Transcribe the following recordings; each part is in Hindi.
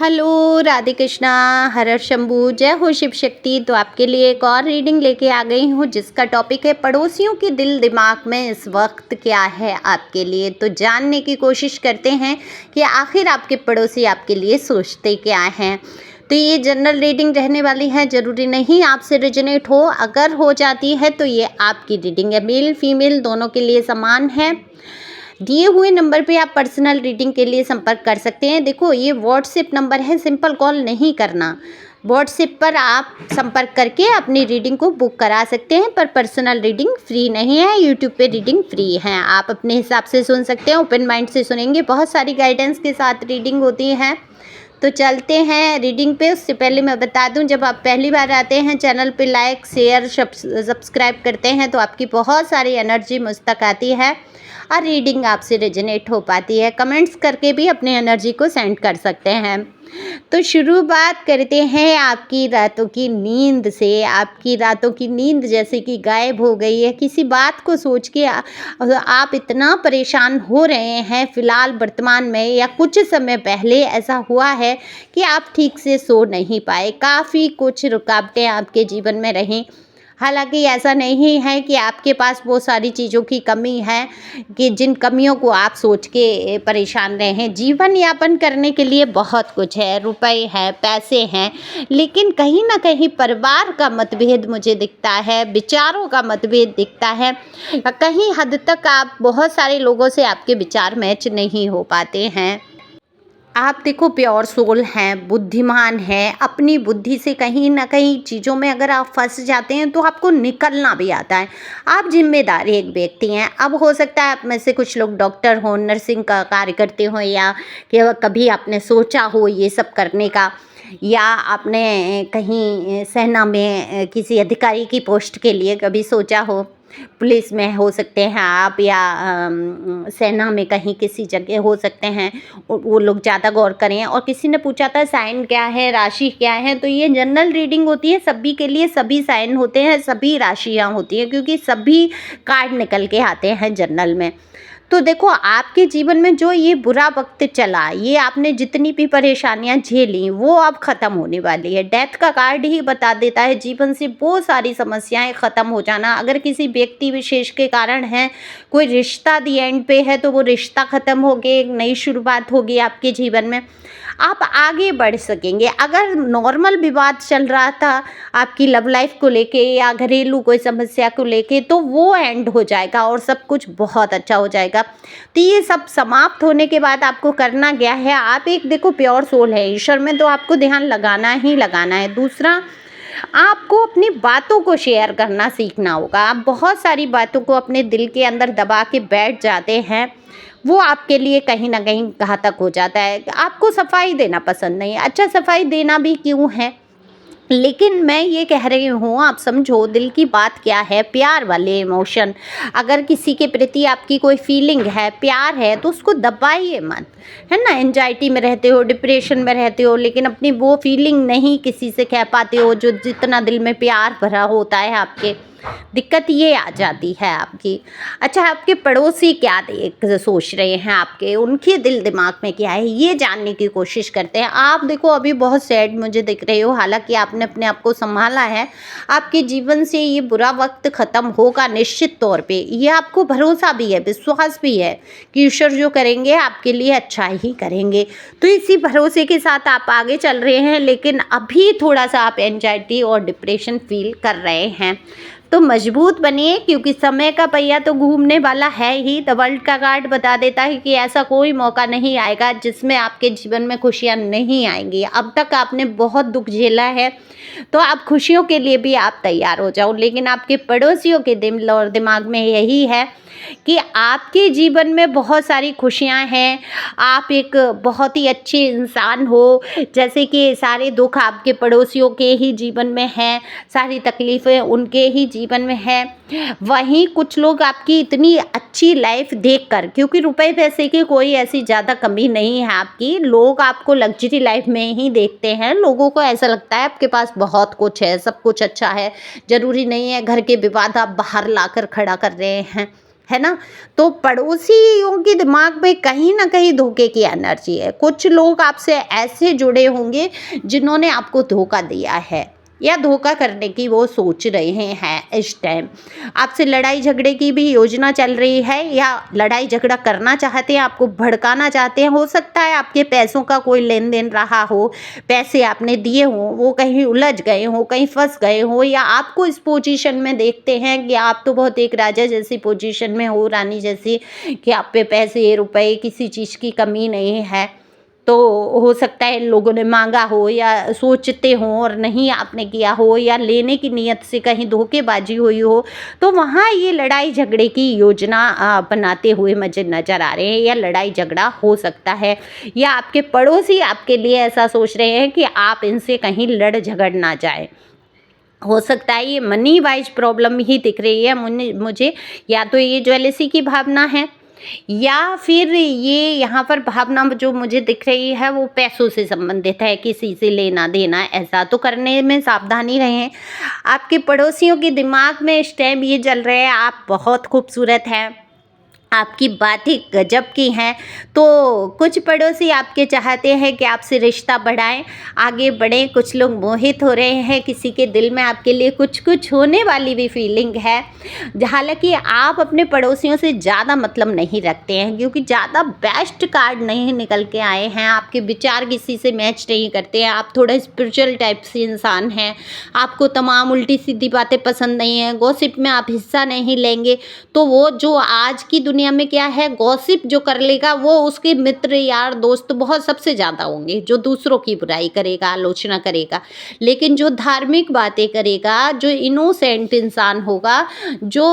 हेलो राधे कृष्णा, हर हर शंभू, जय हो शिव शक्ति। तो आपके लिए एक और रीडिंग लेके आ गई हूँ जिसका टॉपिक है पड़ोसियों के दिल दिमाग में इस वक्त क्या है आपके लिए। तो जानने की कोशिश करते हैं कि आखिर आपके पड़ोसी आपके लिए सोचते क्या हैं। तो ये जनरल रीडिंग रहने वाली है, ज़रूरी नहीं आपसे रेजोनेट हो, अगर हो जाती है तो ये आपकी रीडिंग है। मेल फीमेल दोनों के लिए समान है। दिए हुए नंबर पे आप पर्सनल रीडिंग के लिए संपर्क कर सकते हैं। देखो, ये व्हाट्सएप नंबर है, सिंपल कॉल नहीं करना। व्हाट्सएप पर आप संपर्क करके अपनी रीडिंग को बुक करा सकते हैं, पर पर्सनल रीडिंग फ्री नहीं है। यूट्यूब पे रीडिंग फ्री है, आप अपने हिसाब से सुन सकते हैं, ओपन माइंड से सुनेंगे। बहुत सारी गाइडेंस के साथ रीडिंग होती है। तो चलते हैं रीडिंग पे। उससे पहले मैं बता दूं, जब आप पहली बार आते हैं चैनल पे लाइक शेयर सब्सक्राइब करते हैं तो आपकी बहुत सारी एनर्जी मुझ तक आती है और रीडिंग आपसे रेजोनेट हो पाती है। कमेंट्स करके भी अपनी एनर्जी को सेंड कर सकते हैं। तो शुरुआत करते हैं आपकी रातों की नींद से। आपकी रातों की नींद जैसे कि गायब हो गई है। किसी बात को सोच के आप इतना परेशान हो रहे हैं फ़िलहाल वर्तमान में, या कुछ समय पहले ऐसा हुआ है कि आप ठीक से सो नहीं पाए। काफ़ी कुछ रुकावटें आपके जीवन में रहीं। हालांकि ऐसा नहीं है कि आपके पास वो सारी चीज़ों की कमी है कि जिन कमियों को आप सोच के परेशान रहे हैं। जीवन यापन करने के लिए बहुत कुछ है, रुपए हैं, पैसे हैं, लेकिन कहीं ना कहीं परिवार का मतभेद मुझे दिखता है, विचारों का मतभेद दिखता है। कहीं हद तक आप बहुत सारे लोगों से आपके विचार मैच नहीं हो पाते हैं। आप देखो, प्योर सोल हैं, बुद्धिमान हैं, अपनी बुद्धि से कहीं ना कहीं चीज़ों में अगर आप फंस जाते हैं तो आपको निकलना भी आता है। आप जिम्मेदार एक व्यक्ति हैं। अब हो सकता है आप में से कुछ लोग डॉक्टर हो, नर्सिंग का कार्य करते हो, या कि कभी आपने सोचा हो ये सब करने का, या आपने कहीं सेना में किसी अधिकारी की पोस्ट के लिए कभी सोचा हो। पुलिस में हो सकते हैं आप, या सेना में कहीं किसी जगह हो सकते हैं। वो लोग ज़्यादा गौर करें। और किसी ने पूछा था साइन क्या है, राशि क्या है। तो ये जनरल रीडिंग होती है, सभी के लिए सभी साइन होते हैं, सभी राशियाँ होती हैं, क्योंकि सभी कार्ड निकल के आते हैं जनरल में। तो देखो, आपके जीवन में जो ये बुरा वक्त चला, ये आपने जितनी भी परेशानियां झेली, वो अब ख़त्म होने वाली है। डेथ का कार्ड ही बता देता है जीवन से वो सारी समस्याएं ख़त्म हो जाना। अगर किसी व्यक्ति विशेष के कारण है, कोई रिश्ता दी एंड पे है, तो वो रिश्ता ख़त्म हो गया, एक नई शुरुआत होगी आपके जीवन में। आप आगे बढ़ सकेंगे। अगर नॉर्मल विवाद चल रहा था आपकी लव लाइफ को लेके या घरेलू कोई समस्या को लेके, तो वो एंड हो जाएगा और सब कुछ बहुत अच्छा हो जाएगा। तो ये सब समाप्त होने के बाद आपको करना क्या है, आप एक देखो प्योर सोल है, ईश्वर में तो आपको ध्यान लगाना ही लगाना है। दूसरा, आपको अपनी बातों को शेयर करना सीखना होगा। आप बहुत सारी बातों को अपने दिल के अंदर दबा के बैठ जाते हैं, वो आपके लिए कहीं ना कहीं घातक हो जाता है। आपको सफाई देना पसंद नहीं है। अच्छा, सफाई देना भी क्यों है, लेकिन मैं ये कह रही हूँ, आप समझो दिल की बात क्या है। प्यार वाले इमोशन, अगर किसी के प्रति आपकी कोई फीलिंग है, प्यार है, तो उसको दबाइए मत, है ना। एंजाइटी में रहते हो, डिप्रेशन में रहते हो, लेकिन अपनी वो फीलिंग नहीं किसी से कह पाते हो जो जितना दिल में प्यार भरा होता है आपके। दिक्कत ये आ जाती है आपकी। अच्छा, आपके पड़ोसी क्या सोच रहे हैं आपके, उनके दिल दिमाग में क्या है, ये जानने की कोशिश करते हैं। आप देखो, अभी बहुत सैड मुझे दिख रहे हो, हालांकि आपने अपने आप को संभाला है। आपके जीवन से ये बुरा वक्त ख़त्म होगा निश्चित तौर पे। ये आपको भरोसा भी है, विश्वास भी है कि ईश्वर जो करेंगे आपके लिए अच्छा ही करेंगे। तो इसी भरोसे के साथ आप आगे चल रहे हैं, लेकिन अभी थोड़ा सा आप एंजाइटी और डिप्रेशन फील कर रहे हैं। तो मजबूत बनिए, क्योंकि समय का पहिया तो घूमने वाला है ही। द वर्ल्ड का कार्ड बता देता है कि ऐसा कोई मौका नहीं आएगा जिसमें आपके जीवन में खुशियां नहीं आएंगी। अब तक आपने बहुत दुख झेला है, तो आप खुशियों के लिए भी आप तैयार हो जाओ। लेकिन आपके पड़ोसियों के दिल और दिमाग में यही है कि आपके जीवन में बहुत सारी खुशियां हैं, आप एक बहुत ही अच्छे इंसान हो। जैसे कि सारे दुख आपके पड़ोसियों के ही जीवन में हैं, सारी तकलीफ़ें उनके ही जीवन में हैं। वहीं कुछ लोग आपकी इतनी अच्छी लाइफ देखकर, क्योंकि रुपए पैसे की कोई ऐसी ज़्यादा कमी नहीं है आपकी, लोग आपको लग्जरी लाइफ में ही देखते हैं। लोगों को ऐसा लगता है आपके पास बहुत कुछ है, सब कुछ अच्छा है। ज़रूरी नहीं है घर के विवाद आप बाहर लाकर खड़ा कर रहे हैं, है ना। तो पड़ोसियों के दिमाग में कहीं ना कहीं धोखे की एनर्जी है। कुछ लोग आपसे ऐसे जुड़े होंगे जिन्होंने आपको धोखा दिया है या धोखा करने की वो सोच रहे हैं इस टाइम। आपसे लड़ाई झगड़े की भी योजना चल रही है या लड़ाई झगड़ा करना चाहते हैं, आपको भड़काना चाहते हैं। हो सकता है आपके पैसों का कोई लेन देन रहा हो, पैसे आपने दिए हों, वो कहीं उलझ गए हों, कहीं फंस गए हों, या आपको इस पोजीशन में देखते हैं कि आप तो बहुत एक राजा जैसी पोजीशन में हो, रानी जैसी, कि आप पे पैसे रुपए किसी चीज़ की कमी नहीं है। तो हो सकता है लोगों ने मांगा हो या सोचते हों और नहीं आपने किया हो, या लेने की नीयत से कहीं धोखेबाजी हुई हो, तो वहाँ ये लड़ाई झगड़े की योजना बनाते हुए मुझे नज़र आ रहे हैं, या लड़ाई झगड़ा हो सकता है, या आपके पड़ोसी आपके लिए ऐसा सोच रहे हैं कि आप इनसे कहीं लड़ झगड़ ना जाए। हो सकता है ये मनी वाइज प्रॉब्लम ही दिख रही है मुझे, या तो ये ज्वेलसी की भावना है, या फिर ये यहाँ पर भावना जो मुझे दिख रही है वो पैसों से संबंधित है, किसी से लेना देना। ऐसा तो करने में सावधानी रहें। आपके पड़ोसियों के दिमाग में इस टाइम ये चल रहा है, आप बहुत खूबसूरत हैं, आपकी बातें गजब की हैं। तो कुछ पड़ोसी आपके चाहते हैं कि आपसे रिश्ता बढ़ाएं, आगे बढ़ें। कुछ लोग मोहित हो रहे हैं, किसी के दिल में आपके लिए कुछ कुछ होने वाली भी फीलिंग है। हालांकि आप अपने पड़ोसियों से ज़्यादा मतलब नहीं रखते हैं, क्योंकि ज़्यादा बेस्ट कार्ड नहीं निकल के आए हैं। आपके विचार किसी से मैच नहीं करते हैं, आप थोड़ा स्पिरिचुअल टाइप से इंसान हैं। आपको तमाम उल्टी सीधी बातें पसंद नहीं हैं, गॉसिप में आप हिस्सा नहीं लेंगे। तो वो जो आज की दुनिया में क्या है, गॉसिप जो कर लेगा वो उसके मित्र यार दोस्त बहुत सबसे ज़्यादा होंगे, जो दूसरों की बुराई करेगा, आलोचना करेगा। लेकिन जो धार्मिक बातें करेगा, जो इनोसेंट इंसान होगा, जो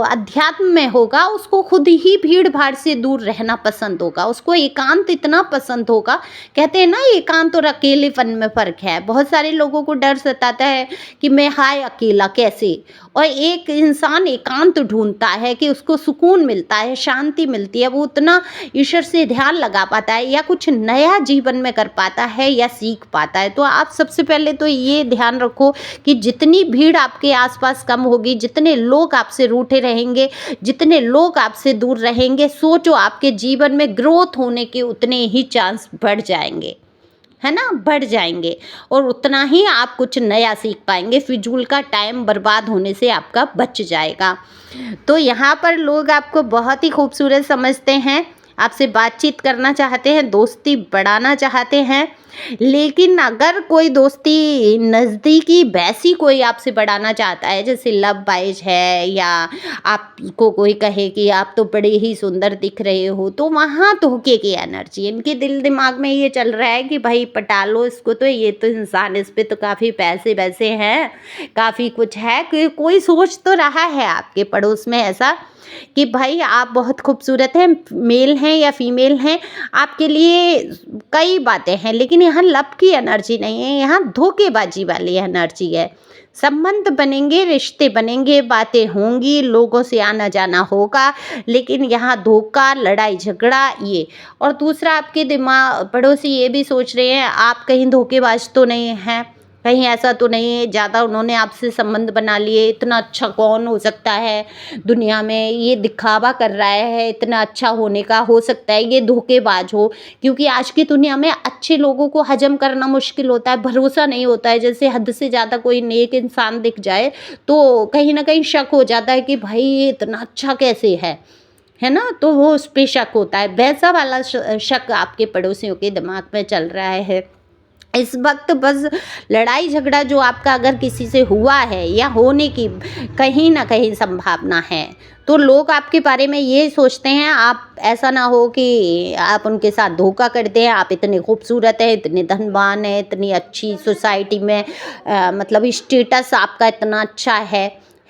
अध्यात्म में होगा, उसको खुद ही भीड़ भाड़ से दूर रहना पसंद होगा, उसको एकांत इतना पसंद होगा। कहते हैं ना, एकांत और अकेलेपन में फ़र्क है। बहुत सारे लोगों को डर सताता है कि मैं हाय अकेला कैसे, और एक इंसान एकांत ढूंढता है कि उसको सुकून मिलता है, शांति मिलती है, वो उतना ईश्वर से ध्यान लगा पाता है, या कुछ नया जीवन में कर पाता है, या सीख पाता है। तो आप सबसे पहले तो ये ध्यान रखो कि जितनी भीड़ आपके आसपास कम होगी, जितने लोग आपसे रूठे रहेंगे, जितने लोग आपसे दूर रहेंगे, सोचो आपके जीवन में ग्रोथ होने के उतने ही चांस बढ़ जाएंगे, है ना, बढ़ जाएंगे, और उतना ही आप कुछ नया सीख पाएंगे। फिजूल का टाइम बर्बाद होने से आपका बच जाएगा। तो यहाँ पर लोग आपको बहुत ही खूबसूरत समझते हैं, आपसे बातचीत करना चाहते हैं, दोस्ती बढ़ाना चाहते हैं। लेकिन अगर कोई दोस्ती नज़दीकी वैसी कोई आपसे बढ़ाना चाहता है, जैसे लव बाइज है, या आपको कोई कहे कि आप तो बड़े ही सुंदर दिख रहे हो, तो वहाँ धोखे की एनर्जी, इनके दिल दिमाग में ये चल रहा है कि भाई पटा लो इसको, तो ये तो इंसान, इस पे तो काफ़ी पैसे वैसे हैं, काफ़ी कुछ है। कोई सोच तो रहा है आपके पड़ोस में ऐसा कि भाई आप बहुत खूबसूरत हैं, मेल हैं या फीमेल हैं, आपके लिए कई बातें हैं, लेकिन यहाँ लव की एनर्जी नहीं है, यहाँ धोखेबाजी वाली एनर्जी है। संबंध बनेंगे, रिश्ते बनेंगे, बातें होंगी, लोगों से आना जाना होगा, लेकिन यहाँ धोखा, लड़ाई झगड़ा ये। और दूसरा, आपके दिमाग पड़ोसी ये भी सोच रहे हैं आप कहीं धोखेबाज तो नहीं हैं, कहीं ऐसा तो नहीं है ज़्यादा उन्होंने आपसे संबंध बना लिए, इतना अच्छा कौन हो सकता है दुनिया में, ये दिखावा कर रहा है इतना अच्छा होने का, हो सकता है ये धोखेबाज हो। क्योंकि आज की दुनिया में अच्छे लोगों को हजम करना मुश्किल होता है, भरोसा नहीं होता है। जैसे हद से ज़्यादा कोई नेक इंसान दिख जाए तो कहीं ना कहीं शक हो जाता है कि भाई ये इतना अच्छा कैसे है ना, तो वो उस पर शक होता है। वैसा वाला शक आपके पड़ोसियों के दिमाग में चल रहा है इस वक्त। बस लड़ाई झगड़ा जो आपका अगर किसी से हुआ है या होने की कहीं ना कहीं संभावना है, तो लोग आपके बारे में ये सोचते हैं, आप ऐसा ना हो कि आप उनके साथ धोखा कर दें। आप इतने खूबसूरत हैं, इतने धनवान हैं, इतनी अच्छी सोसाइटी में मतलब स्टेटस आपका इतना अच्छा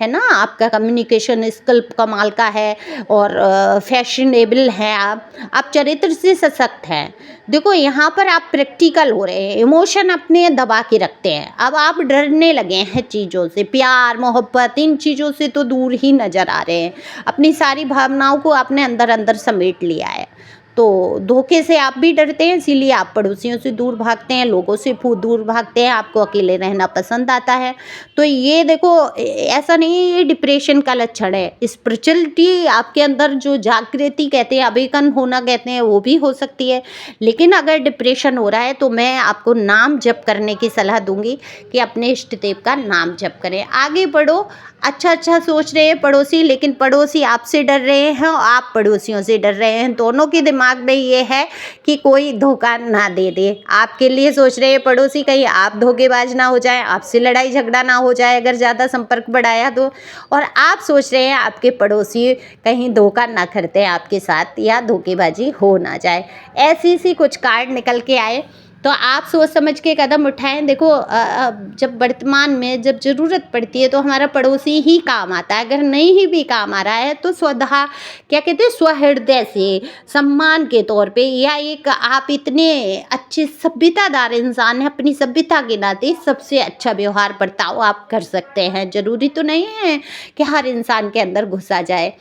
है ना, आपका कम्युनिकेशन स्किल कमाल का है, और फैशनेबल हैं, आप चरित्र से सशक्त हैं। देखो यहाँ पर आप प्रैक्टिकल हो रहे हैं, इमोशन अपने दबा के रखते हैं। अब आप डरने लगे हैं चीज़ों से, प्यार मोहब्बत इन चीज़ों से तो दूर ही नज़र आ रहे हैं, अपनी सारी भावनाओं को आपने अंदर अंदर समेट लिया है। तो धोखे से आप भी डरते हैं, इसीलिए आप पड़ोसियों से दूर भागते हैं, लोगों से दूर भागते हैं, आपको अकेले रहना पसंद आता है। तो ये देखो ऐसा नहीं है ये डिप्रेशन का लक्षण है, स्पिरिचुअलिटी आपके अंदर जो जागृति कहते हैं, अवेकन होना कहते हैं, वो भी हो सकती है। लेकिन अगर डिप्रेशन हो रहा है तो मैं आपको नाम जप करने की सलाह दूंगी कि अपने इष्ट देव का नाम जप करें, आगे बढ़ो। अच्छा सोच रहे हैं पड़ोसी, लेकिन पड़ोसी आपसे डर रहे हैं और आप पड़ोसियों से डर रहे हैं। दोनों के दिमाग में ये है कि कोई धोखा ना दे दे। आपके लिए सोच रहे हैं पड़ोसी, कहीं आप धोखेबाज ना हो जाए, आपसे लड़ाई झगड़ा ना हो जाए अगर ज़्यादा संपर्क बढ़ाया तो। और आप सोच रहे हैं आपके पड़ोसी कहीं धोखा ना करते हैं आपके साथ या धोखेबाजी हो ना जाए। ऐसी सी कुछ कार्ड निकल के आए तो आप सोच समझ के कदम उठाएं। देखो जब वर्तमान में जब ज़रूरत पड़ती है तो हमारा पड़ोसी ही काम आता है, अगर नहीं ही भी काम आ रहा है तो स्वतः क्या कहते हैं स्वहृदय से सम्मान के तौर पे, या एक आप इतने अच्छे सभ्यतादार इंसान हैं, अपनी सभ्यता के नाते सबसे अच्छा व्यवहार बर्ताव आप कर सकते हैं। ज़रूरी तो नहीं है कि हर इंसान के अंदर घुसा जाए।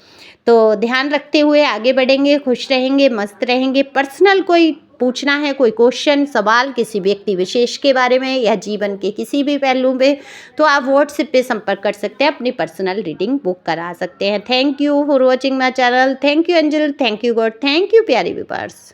तो ध्यान रखते हुए आगे बढ़ेंगे, खुश रहेंगे, मस्त रहेंगे। पर्सनल कोई पूछना है, कोई क्वेश्चन सवाल किसी व्यक्ति विशेष के बारे में या जीवन के किसी भी पहलू में, तो आप व्हाट्सएप पे संपर्क कर सकते हैं, अपनी पर्सनल रीडिंग बुक करा सकते हैं। Thank you for watching my channel. Thank you Anjal, thank you God, thank you प्यारे व्यूअर्स।